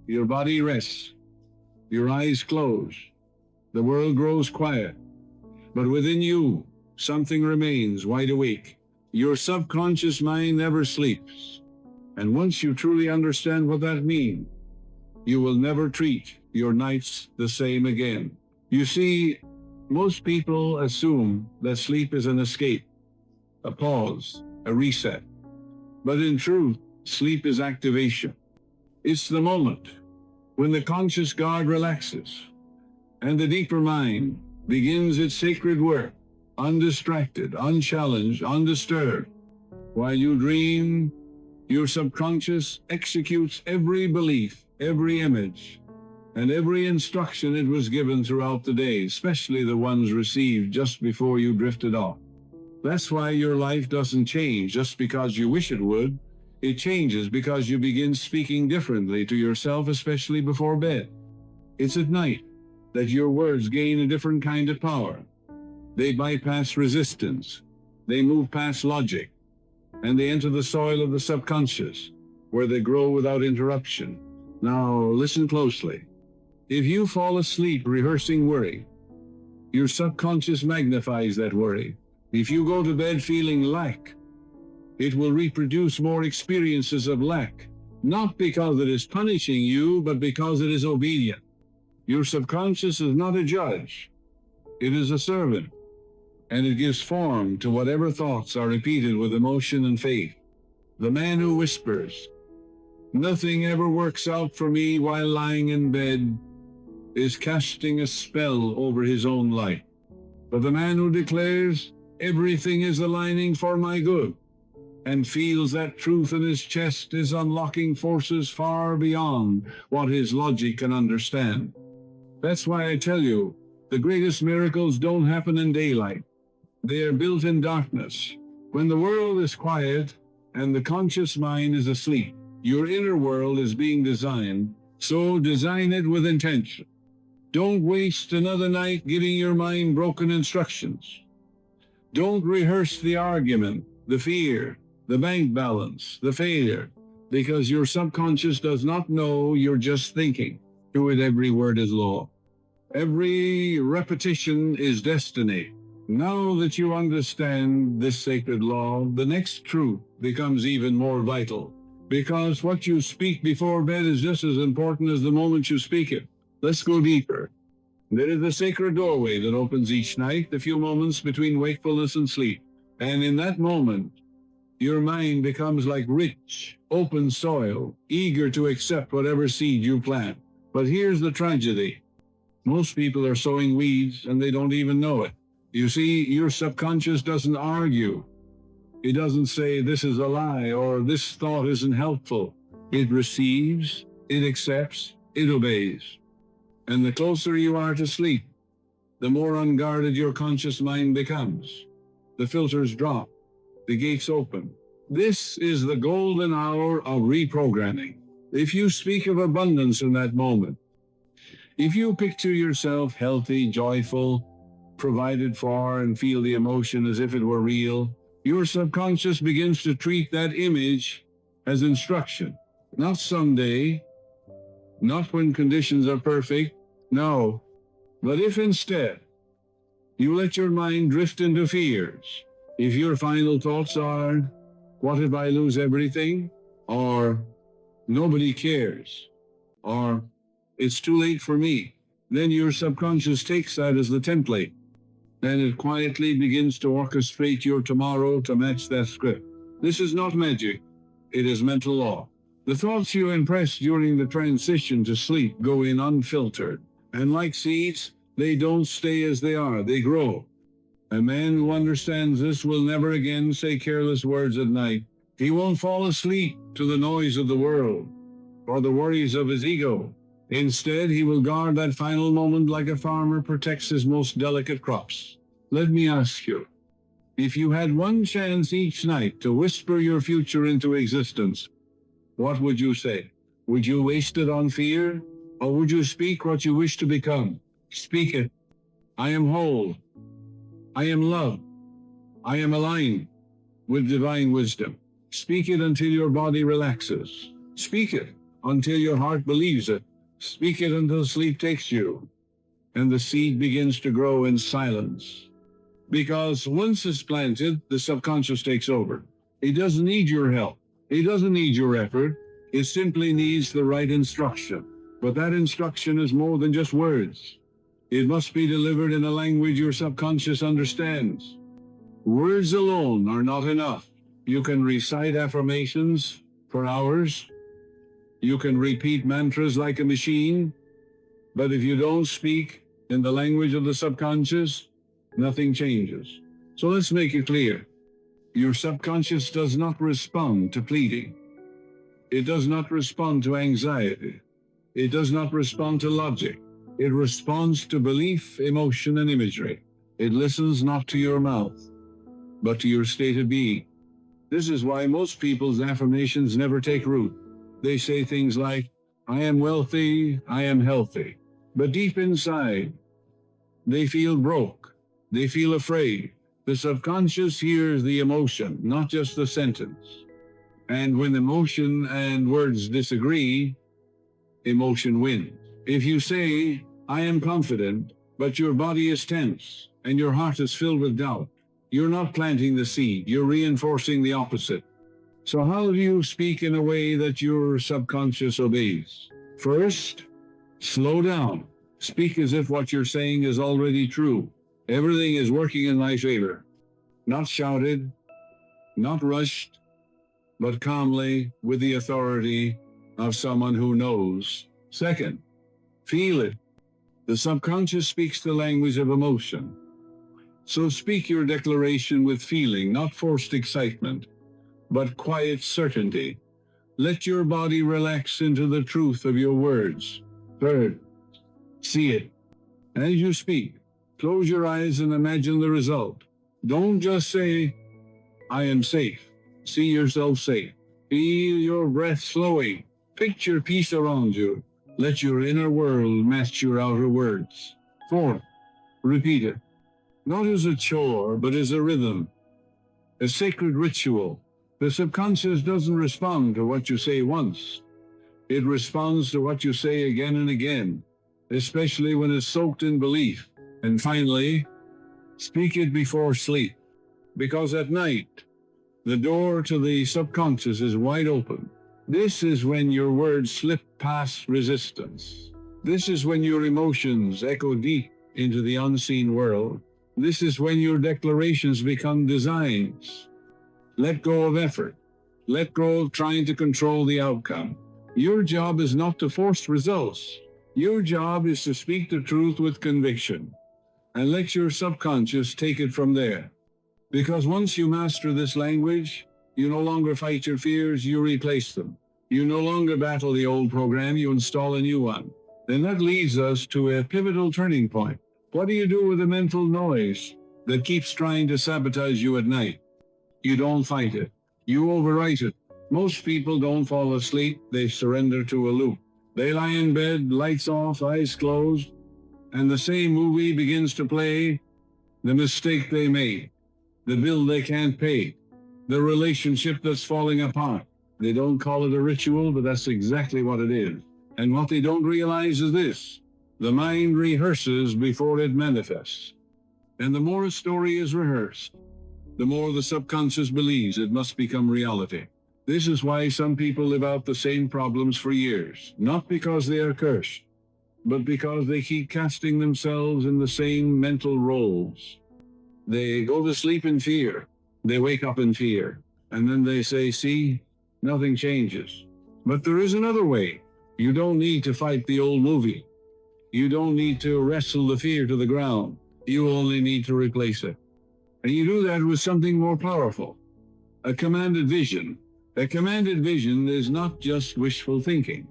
Your body rests. Your eyes close. The world grows quiet. But within you, something remains wide awake. Your subconscious mind never sleeps. And once you truly understand what that means, you will never treat your nights the same again. You see, most people assume that sleep is an escape, a pause, a reset. But in truth, sleep is activation. It's the moment when the conscious guard relaxes and the deeper mind begins its sacred work, undistracted, unchallenged, undisturbed. While you dream, your subconscious executes every belief, every image, and every instruction it was given throughout the day, especially the ones received just before you drifted off. That's why your life doesn't change just because you wish it would. It changes because you begin speaking differently to yourself, especially before bed. It's at night that your words gain a different kind of power. They bypass resistance, they move past logic, and they enter the soil of the subconscious, where they grow without interruption. Now, listen closely. If you fall asleep rehearsing worry, your subconscious magnifies that worry. If you go to bed feeling lack, it will reproduce more experiences of lack, not because it is punishing you, but because it is obedient. Your subconscious is not a judge. It is a servant, and it gives form to whatever thoughts are repeated with emotion and faith. The man who whispers, "Nothing ever works out for me while lying in bed," is casting a spell over his own life. But the man who declares, "Everything is aligning for my good," and feels that truth in his chest, is unlocking forces far beyond what his logic can understand. That's why I tell you, the greatest miracles don't happen in daylight. They are built in darkness. When the world is quiet and the conscious mind is asleep, your inner world is being designed, so design it with intention. Don't waste another night giving your mind broken instructions. Don't rehearse the argument, the fear, the bank balance, the failure, because your subconscious does not know you're just thinking. To it, every word is law. Every repetition is destiny. Now that you understand this sacred law, the next truth becomes even more vital, because what you speak before bed is just as important as the moment you speak it. Let's go deeper. There is a sacred doorway that opens each night, the few moments between wakefulness and sleep. And in that moment, your mind becomes like rich, open soil, eager to accept whatever seed you plant. But here's the tragedy. Most people are sowing weeds and they don't even know it. You see, your subconscious doesn't argue. It doesn't say this is a lie or this thought isn't helpful. It receives, it accepts, it obeys. And the closer you are to sleep, the more unguarded your conscious mind becomes. The filters drop, the gates open. This is the golden hour of reprogramming. If you speak of abundance in that moment, if you picture yourself healthy, joyful, provided for, and feel the emotion as if it were real, your subconscious begins to treat that image as instruction. Not someday, not when conditions are perfect, no. But if instead you let your mind drift into fears, if your final thoughts are, what if I lose everything? Or nobody cares? Or it's too late for me? Then your subconscious takes that as the template, and it quietly begins to orchestrate your tomorrow to match that script. This is not magic. It is mental law. The thoughts you impress during the transition to sleep go in unfiltered, and like seeds, they don't stay as they are, they grow. A man who understands this will never again say careless words at night. He won't fall asleep to the noise of the world or the worries of his ego. Instead, he will guard that final moment like a farmer protects his most delicate crops. Let me ask you, if you had one chance each night to whisper your future into existence, what would you say? Would you waste it on fear? Or would you speak what you wish to become? Speak it. I am whole. I am loved. I am aligned with divine wisdom. Speak it until your body relaxes. Speak it until your heart believes it. Speak it until sleep takes you, and the seed begins to grow in silence. Because once it's planted, the subconscious takes over. It doesn't need your help. It doesn't need your effort. It simply needs the right instruction. But that instruction is more than just words. It must be delivered in a language your subconscious understands. Words alone are not enough. You can recite affirmations for hours. You can repeat mantras like a machine. But if you don't speak in the language of the subconscious, nothing changes. So let's make it clear. Your subconscious does not respond to pleading. It does not respond to anxiety. It does not respond to logic. It responds to belief, emotion, and imagery. It listens not to your mouth, but to your state of being. This is why most people's affirmations never take root. They say things like, I am wealthy, I am healthy. But deep inside, they feel broke. They feel afraid. The subconscious hears the emotion, not just the sentence. And when emotion and words disagree, emotion wins. If you say, I am confident, but your body is tense and your heart is filled with doubt, you're not planting the seed, you're reinforcing the opposite. So how do you speak in a way that your subconscious obeys? First, slow down. Speak as if what you're saying is already true. Everything is working in my favor. Not shouted, not rushed, but calmly with the authority of someone who knows. Second, feel it. The subconscious speaks the language of emotion. So speak your declaration with feeling, not forced excitement, but quiet certainty. Let your body relax into the truth of your words. Third, see it. As you speak, close your eyes and imagine the result. Don't just say, I am safe. See yourself safe. Feel your breath flowing. Picture peace around you. Let your inner world match your outer words. Fourth, repeat it. Not as a chore, but as a rhythm, a sacred ritual. The subconscious doesn't respond to what you say once. It responds to what you say again and again, especially when it's soaked in belief. And finally, speak it before sleep, because at night, the door to the subconscious is wide open. This is when your words slip past resistance. This is when your emotions echo deep into the unseen world. This is when your declarations become designs. Let go of effort. Let go of trying to control the outcome. Your job is not to force results. Your job is to speak the truth with conviction and let your subconscious take it from there. Because once you master this language, you no longer fight your fears, you replace them. You no longer battle the old program, you install a new one. Then that leads us to a pivotal turning point. What do you do with the mental noise that keeps trying to sabotage you at night? You don't fight it. You overwrite it. Most people don't fall asleep, they surrender to a loop. They lie in bed, lights off, eyes closed, and the same movie begins to play. The mistake they made, the bill they can't pay, the relationship that's falling apart. They don't call it a ritual, but that's exactly what it is. And what they don't realize is this: the mind rehearses before it manifests. And the more a story is rehearsed, the more the subconscious believes it must become reality. This is why some people live out the same problems for years, not because they are cursed, but because they keep casting themselves in the same mental roles. They go to sleep in fear, they wake up in fear, and then they say, see, nothing changes. But there is another way. You don't need to fight the old movie. You don't need to wrestle the fear to the ground. You only need to replace it. And you do that with something more powerful, a commanded vision. A commanded vision is not just wishful thinking.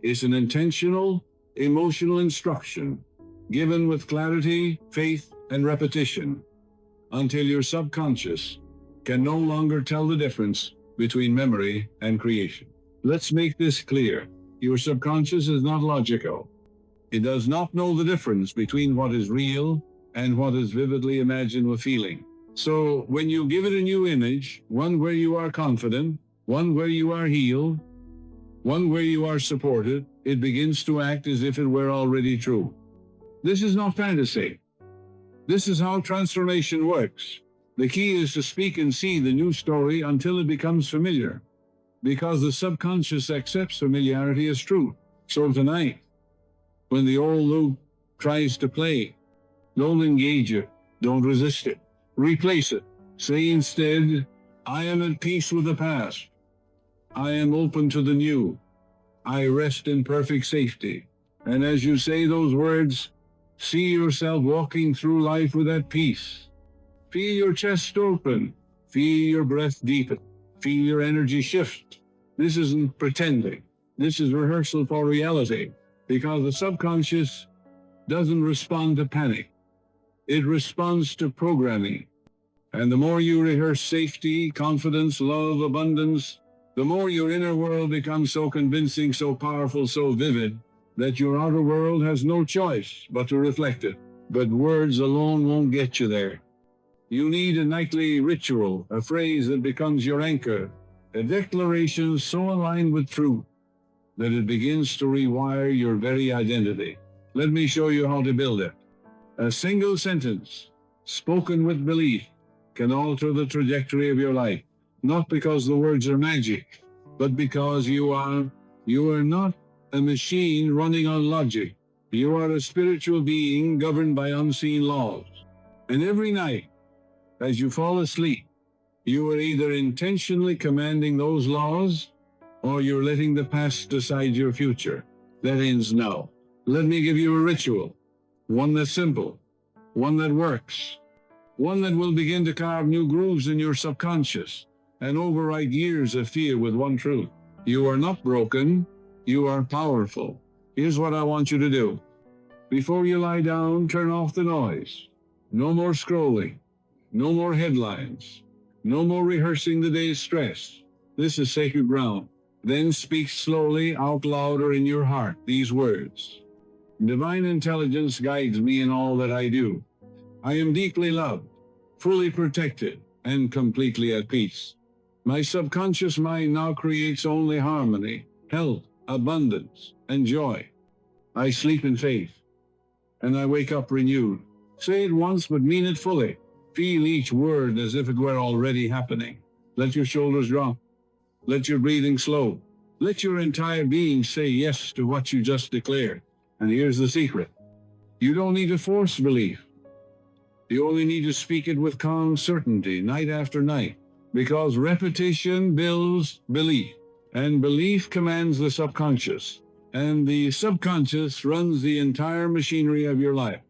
It's an intentional, emotional instruction given with clarity, faith, and repetition until your subconscious can no longer tell the difference between memory and creation. Let's make this clear. Your subconscious is not logical. It does not know the difference between what is real and what is vividly imagined with feeling. So when you give it a new image, one where you are confident, one where you are healed, one where you are supported, it begins to act as if it were already true. This is not fantasy. This is how transformation works. The key is to speak and see the new story until it becomes familiar, because the subconscious accepts familiarity as truth. So tonight, when the old loop tries to play, don't engage it, don't resist it, replace it. Say instead, I am at peace with the past. I am open to the new. I rest in perfect safety. And as you say those words, see yourself walking through life with that peace. Feel your chest open. Feel your breath deepen. Feel your energy shift. This isn't pretending. This is rehearsal for reality, because the subconscious doesn't respond to panic. It responds to programming. And the more you rehearse safety, confidence, love, abundance, the more your inner world becomes so convincing, so powerful, so vivid, that your outer world has no choice but to reflect it. But words alone won't get you there. You need a nightly ritual, a phrase that becomes your anchor, a declaration so aligned with truth that it begins to rewire your very identity. Let me show you how to build it. A single sentence, spoken with belief, can alter the trajectory of your life, not because the words are magic, but because you are not a machine running on logic. You are a spiritual being governed by unseen laws. And every night, as you fall asleep, you are either intentionally commanding those laws, or you're letting the past decide your future. That ends now. Let me give you a ritual, one that's simple, one that works, one that will begin to carve new grooves in your subconscious and override years of fear with one truth. You are not broken, you are powerful. Here's what I want you to do. Before you lie down, turn off the noise. No more scrolling, no more headlines, no more rehearsing the day's stress. This is sacred ground. Then speak slowly out loud or in your heart these words. Divine intelligence guides me in all that I do. I am deeply loved, fully protected, and completely at peace. My subconscious mind now creates only harmony, health, abundance, and joy. I sleep in faith, and I wake up renewed. Say it once, but mean it fully. Feel each word as if it were already happening. Let your shoulders drop. Let your breathing slow. Let your entire being say yes to what you just declared. And here's the secret. You don't need to force belief. You only need to speak it with calm certainty, night after night, because repetition builds belief, and belief commands the subconscious, and the subconscious runs the entire machinery of your life.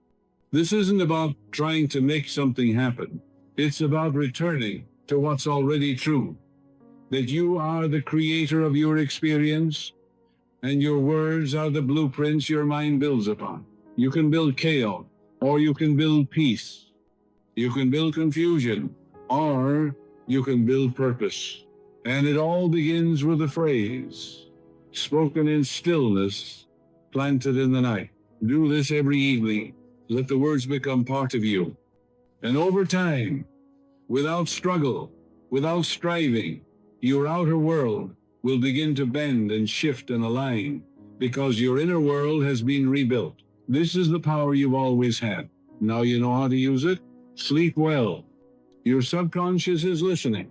This isn't about trying to make something happen. It's about returning to what's already true, that you are the creator of your experience, and your words are the blueprints your mind builds upon. You can build chaos, or you can build peace. You can build confusion, or you can build purpose. And it all begins with a phrase, spoken in stillness, planted in the night. Do this every evening. Let the words become part of you. And over time, without struggle, without striving, your outer world will begin to bend and shift and align, because your inner world has been rebuilt. This is the power you've always had. Now you know how to use it. Sleep well. Your subconscious is listening.